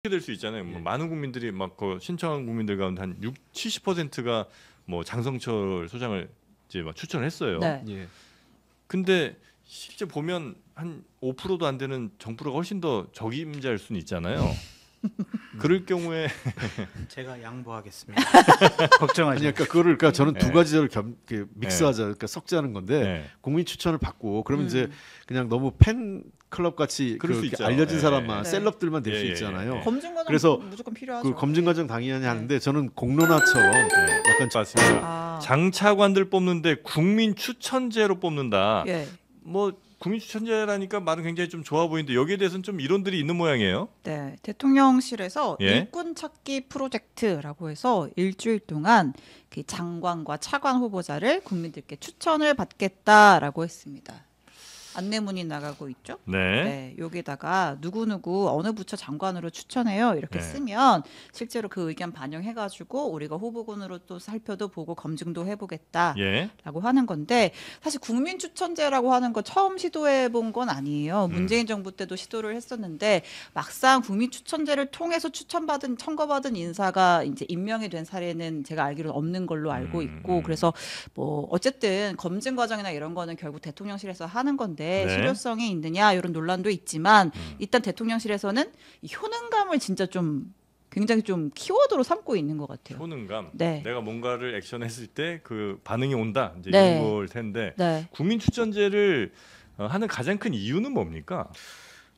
될 수 있잖아요. 뭐 많은 국민들이 막 그 신청한 국민들 가운데 한 70%가 뭐 장성철 소장을 이제 막 추천을 했어요. 네. 예. 근데 실제 보면 한 5%도 안 되는 정부가 훨씬 더 적임자일 수는 있잖아요. 그럴 경우에 제가 양보하겠습니다. 걱정하지. 아니, 그러니까 그거를 그러니까 저는 두 네. 가지를 믹스하자, 그러니까 섞자는 건데 네. 국민 추천을 받고 그러면 이제 그냥 너무 팬 클럽 같이 그럴 수 그렇게 있죠. 알려진 네. 사람만 네. 셀럽들만 될 수 예, 예, 있잖아요. 예. 검증 과정 그래서 무조건 필요하죠. 그 검증 과정 당연히 네. 하는데 저는 공론화처럼 약간 맞습니다. 아, 장차관들 뽑는데 국민 추천제로 뽑는다. 예. 뭐 국민 추천제라니까 말은 굉장히 좀 좋아 보이는데 여기에 대해서는 좀 이론들이 있는 모양이에요. 네, 대통령실에서 예. 일꾼 찾기 프로젝트라고 해서 일주일 동안 그 장관과 차관 후보자를 국민들께 추천을 받겠다라고 했습니다. 안내문이 나가고 있죠. 네. 네, 여기다가 누구누구 어느 부처 장관으로 추천해요 이렇게 네. 쓰면 실제로 그 의견 반영해가지고 우리가 후보군으로 또 살펴도 보고 검증도 해보겠다라고 예. 하는 건데 사실 국민 추천제라고 하는 거 처음 시도해 본 건 아니에요. 문재인 정부 때도 시도를 했었는데 막상 국민 추천제를 통해서 추천받은 청거받은 인사가 이제 임명이 된 사례는 제가 알기로 없는 걸로 알고 있고 그래서 뭐 어쨌든 검증 과정이나 이런 거는 결국 대통령실에서 하는 건데 네. 실효성이 있느냐 이런 논란도 있지만 일단 대통령실에서는 이 효능감을 진짜 좀 굉장히 좀 키워드로 삼고 있는 것 같아요. 효능감. 네. 내가 뭔가를 액션했을 때 그 반응이 온다. 이제 네. 이런 걸 텐데 네. 국민 추천제를 하는 가장 큰 이유는 뭡니까?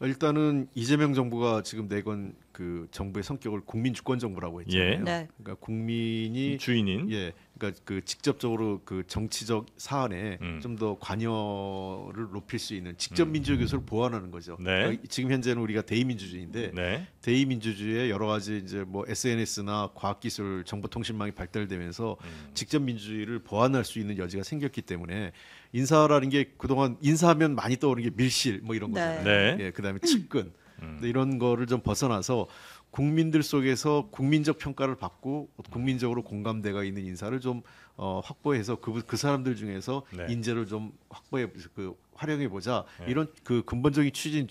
일단은 이재명 정부가 지금 내건 그 정부의 성격을 국민 주권 정부라고 했잖아요. 예. 네. 그러니까 국민이 주인인. 예, 그러니까 그 직접적으로 그 정치적 사안에 좀 더 관여를 높일 수 있는 직접 민주적 요소를 보완하는 거죠. 네. 그러니까 지금 현재는 우리가 대의민주주의인데 네. 대의민주주의에 여러 가지 이제 뭐 SNS나 과학기술, 정보통신망이 발달되면서 직접 민주주의를 보완할 수 있는 여지가 생겼기 때문에 인사라는 게 그동안 인사하면 많이 떠오르는 게 밀실 뭐 이런 네. 거잖아요. 네. 예, 그다음에 측근 근데 이런 거를 좀 벗어나서 국민들 속에서 국민적 평가를 받고 국민적으로 공감대가 있는 인사를 좀 확보해서 그 사람들 중에서 네. 인재를 좀 확보해 활용해 보자 네. 이런 그 근본적인 취지는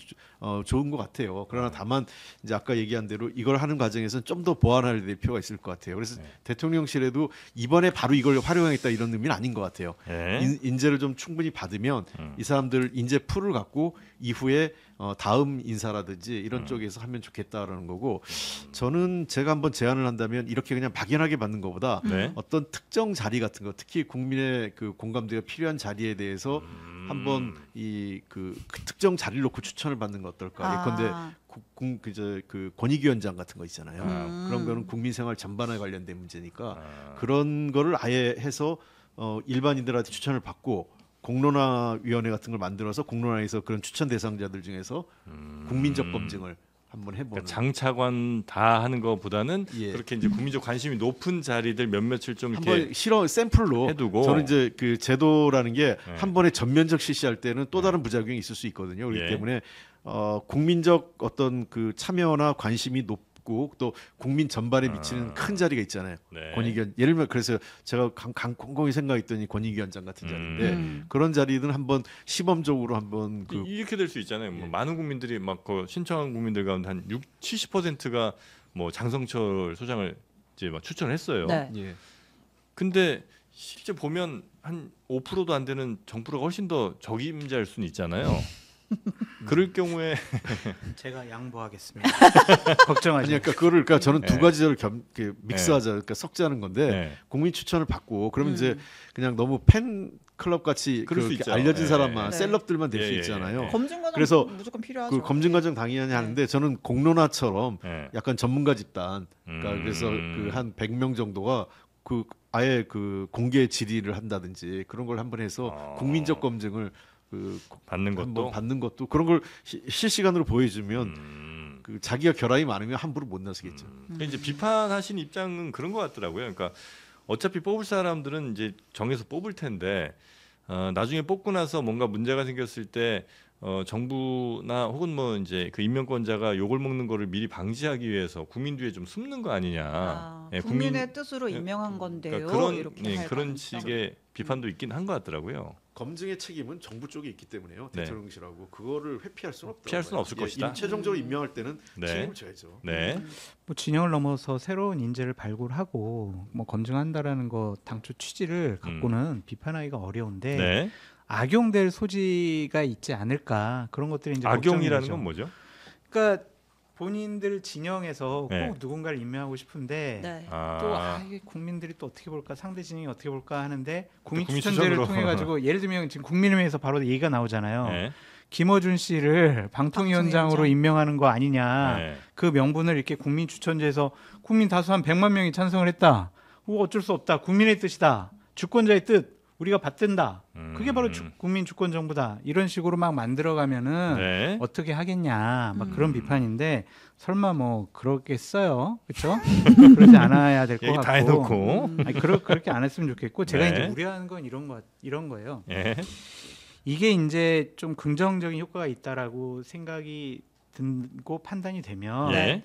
좋은 것 같아요. 그러나 다만 이제 아까 얘기한 대로 이걸 하는 과정에서는 좀 더 보완할 필요가 있을 것 같아요. 그래서 네. 대통령실에도 이번에 바로 이걸 활용하겠다 이런 의미는 아닌 것 같아요. 네. 인재를 좀 충분히 받으면 이 사람들 인재 풀을 갖고 이후에 다음 인사라든지 이런 쪽에서 하면 좋겠다라는 거고 저는 제가 한번 제안을 한다면 이렇게 그냥 막연하게 받는 것보다 네. 어떤 특정 자리 같은 거 특히 국민의 그 공감대가 필요한 자리에 대해서 한번 그 특정 자리를 놓고 추천을 받는 거 어떨까? 예컨대 그 권익위원장 같은 거 있잖아요. 그런 거는 국민 생활 전반에 관련된 문제니까 그런 거를 아예 해서 일반인들한테 추천을 받고 공론화위원회 같은 걸 만들어서 공론화에서 그런 추천 대상자들 중에서 국민적 검증을 한번 해보는. 그러니까 장차관 다 하는 것보다는 예. 그렇게 이제 국민적 관심이 높은 자리들 몇몇을 좀 이렇게 한번 실험 샘플로 해두고. 저는 이제 그 제도라는 게 네. 한 번에 전면적 실시할 때는 또 다른 부작용이 있을 수 있거든요. 그렇기 예. 때문에 국민적 어떤 그 참여나 관심이 높고 또 국민 전반에 미치는 큰 자리가 있잖아요. 네. 권익위원 예를 들면 그래서 제가 곰곰이 생각했더니 권익위원장 같은 자리인데 그런 자리는 한번 시범적으로 한번 그 이렇게 될 수 있잖아요. 뭐 많은 국민들이 막 그 신청한 국민들 가운데 한 70%가 뭐 장성철 소장을 이제 막 추천을 했어요. 네. 예. 근데 실제 보면 한 5%도 안 되는 정부가 훨씬 더 적임자일 수는 있잖아요. 그럴 경우에 제가 양보하겠습니다. 걱정하지. 아니 그러니까 그거를 그러니까 저는 두 네. 가지를 믹스하자, 그러니까 섞자는 건데 네. 국민 추천을 받고 그러면 이제 그냥 너무 팬 클럽 같이 그럴 수 그렇게 있죠. 알려진 네. 사람만 네. 셀럽들만 될 예, 수 예, 있잖아요. 예. 검증 과정 그래서 무조건 필요하죠. 그 검증 과정 당연히 하는데 저는 공론화처럼 네. 약간 전문가 집단 그러니까 그래서 그 한 100명 정도가 그 아예 그 공개 질의를 한다든지 그런 걸 한번 해서 국민적 검증을 받는 한번 것도 받는 것도 그런 걸 실시간으로 보여주면 그 자기가 결함이 많으면 함부로 못 나서겠죠. 그러니까 이제 비판하신 입장은 그런 것 같더라고요. 그러니까 어차피 뽑을 사람들은 이제 정해서 뽑을 텐데 나중에 뽑고 나서 뭔가 문제가 생겼을 때 정부나 혹은 뭐 이제 그 임명권자가 욕을 먹는 거를 미리 방지하기 위해서 국민 뒤에 좀 숨는 거 아니냐. 예, 국민의 뜻으로 임명한 건데요. 그러니까 그런 이렇게 할 그런 가능성. 식의 비판도 있긴 한 것 같더라고요. 검증의 책임은 정부 쪽에 있기 때문에요. 네. 대통령실하고 그거를 회피할 수는 없다. 피할 수는 없을 것이다. 최종적으로 임명할 때는 네. 책임을 져야죠. 네. 뭐 진영을 넘어서 새로운 인재를 발굴하고 뭐 검증한다라는 거 당초 취지를 갖고는 비판하기가 어려운데 네. 악용될 소지가 있지 않을까 그런 것들이 이제 악용이라는 걱정이 되죠. 건 뭐죠? 그러니까 본인들 진영에서 네. 꼭 누군가를 임명하고 싶은데 네. 또 이게 국민들이 또 어떻게 볼까 상대 진영이 어떻게 볼까 하는데 국민 국민 추천제를 추천으로. 통해 가지고 예를 들면 지금 국민의힘에서 바로 얘기가 나오잖아요. 네. 김어준 씨를 방통위원장으로 방통위원장. 임명하는 거 아니냐. 네. 그 명분을 이렇게 국민 추천제에서 국민 다수 한 100만 명이 찬성을 했다. 그거 어쩔 수 없다. 국민의 뜻이다. 주권자의 뜻 우리가 받든다. 그게 바로 국민 주권 정부다. 이런 식으로 막 만들어가면은 네. 어떻게 하겠냐. 막 그런 비판인데 설마 뭐 그러겠어요. 그렇죠? 그러지 않아야 될 것 얘기 같고. 다 해놓고. 아니, 그렇게 안 했으면 좋겠고 제가 네. 이제 우려하는 건 이런 거예요. 예. 이게 이제 좀 긍정적인 효과가 있다라고 생각이 들고 판단이 되면 예.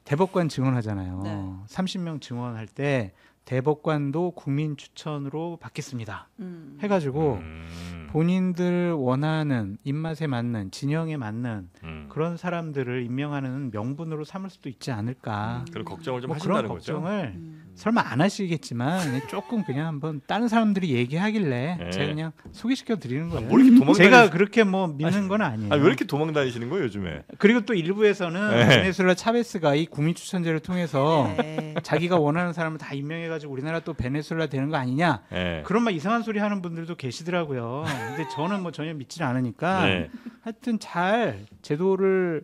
대법관 증언하잖아요. 네. 30명 증언할 때 대법관도 국민 추천으로 받겠습니다. 해가지고 본인들 원하는 입맛에 맞는 진영에 맞는 그런 사람들을 임명하는 명분으로 삼을 수도 있지 않을까. 그런 걱정을 좀 뭐 하신다는 그런 거죠. 걱정을 설마 안 하시겠지만 조금 그냥 한번 다른 사람들이 얘기하길래 네. 제가 그냥 소개시켜 드리는 거예요. 뭘 이렇게 도망다니- 제가 그렇게 뭐 믿는 건 아니에요. 아니 왜 이렇게 도망 다니시는 거예요 요즘에? 그리고 또 일부에서는 네. 베네수엘라 차베스가 이 국민 추천제를 통해서 네. 자기가 원하는 사람을 다 임명해가지고 우리나라 또 베네수엘라 되는 거 아니냐 예. 그런 막 이상한 소리 하는 분들도 계시더라고요. 근데 저는 뭐 전혀 믿지는 않으니까 네. 하여튼 잘 제도를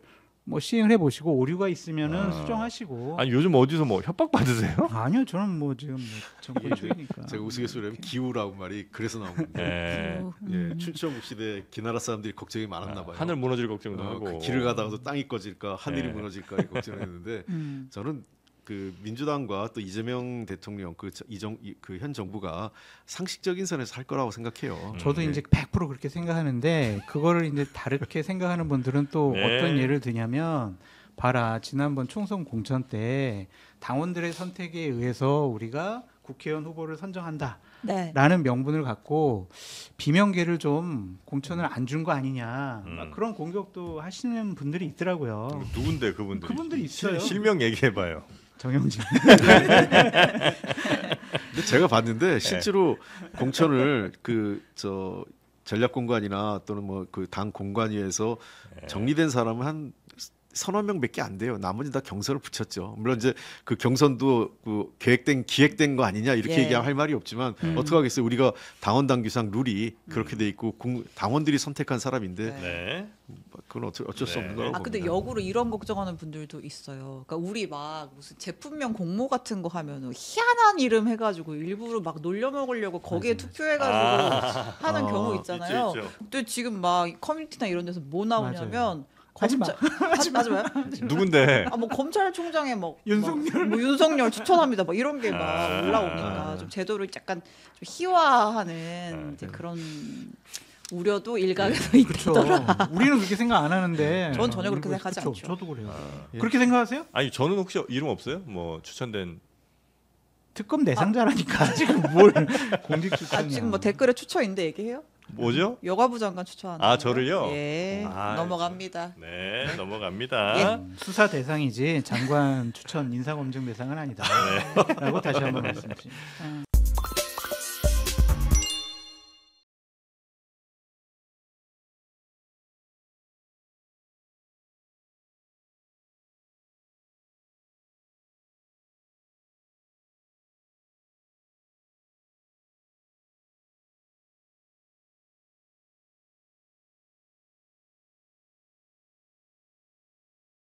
뭐 시행을 해보시고 오류가 있으면은 수정하시고. 아니 요즘 어디서 뭐 협박 받으세요? 아니요, 저는 뭐 지금 뭐 정권주의니까. 제가 우스갯소리하면 기우라고 말이 그래서 나온 건데 예. 예, 춘추전국 시대 기나라 사람들이 걱정이 많았나 봐요. 하늘 무너질 걱정도 하고. 그 길을 가다가도 땅이 꺼질까 하늘이 네. 무너질까 이 걱정을 했는데 저는 그 민주당과 또 이재명 대통령 그 현 정부가 상식적인 선에서 할 거라고 생각해요. 저도 이제 100% 그렇게 생각하는데 그거를 이제 다르게 생각하는 분들은 또 네. 어떤 예를 드냐면 봐라 지난번 총선 공천 때 당원들의 선택에 의해서 우리가 국회의원 후보를 선정한다. 네. 라는 명분을 갖고 비명계를 좀 공천을 안 준 거 아니냐 막 그런 공격도 하시는 분들이 있더라고요. 누군데 그분들? 그분들이 있어요. 실명 얘기해봐요. 정영진. 근데 제가 봤는데 실제로 공천을 전략 공관이나 또는 뭐 그 당 공관위에서 정리된 사람은 한 서너 명밖에 안 돼요. 나머지 다 경선을 붙였죠. 물론 이제 그 경선도 그 기획된 거 아니냐 이렇게 예. 얘기하면 할 말이 없지만 어떻게 하겠어요. 우리가 당원 당규상 룰이 그렇게 돼 있고 당원들이 선택한 사람인데 네. 그건 어쩔 수 네. 없는 거라고 아 근데 봅니다. 역으로 이런 걱정하는 분들도 있어요. 그러니까 우리 막 무슨 제품명 공모 같은 거 하면은 희한한 이름 해가지고 일부러 막 놀려먹으려고 거기에 투표해가지고 하는 경우 있잖아요. 있죠, 있죠. 또 지금 막 커뮤니티나 이런 데서 뭐 나오냐면 하지 마. 하지 마요. 누군데? 아 뭐 검찰총장에 뭐 윤석열. 뭐 윤석열 추천합니다. 막 이런 게 막 아. 올라오니까 좀 제도를 약간 좀 희화하는 이제 그런 우려도 일각에서 그렇죠. 있더라. 우리는 그렇게 생각 안 하는데. 전 전혀 그렇게 생각하지 그쵸, 않죠. 저도 그래요. 예. 그렇게 생각하세요? 아니 저는 혹시 이름 없어요? 뭐 추천된 특검 내상자라니까 지금 뭘 공직 추천이야. 아 지금 뭐 댓글에 추천인데 얘기해요? 뭐죠? 여가부 장관 추천하는 아, 거예요? 저를요? 예 아, 넘어갑니다. 네 넘어갑니다. 예. 수사 대상이지 장관 추천 인사검증 대상은 아니다. 라고 다시 한번 말씀드립니다.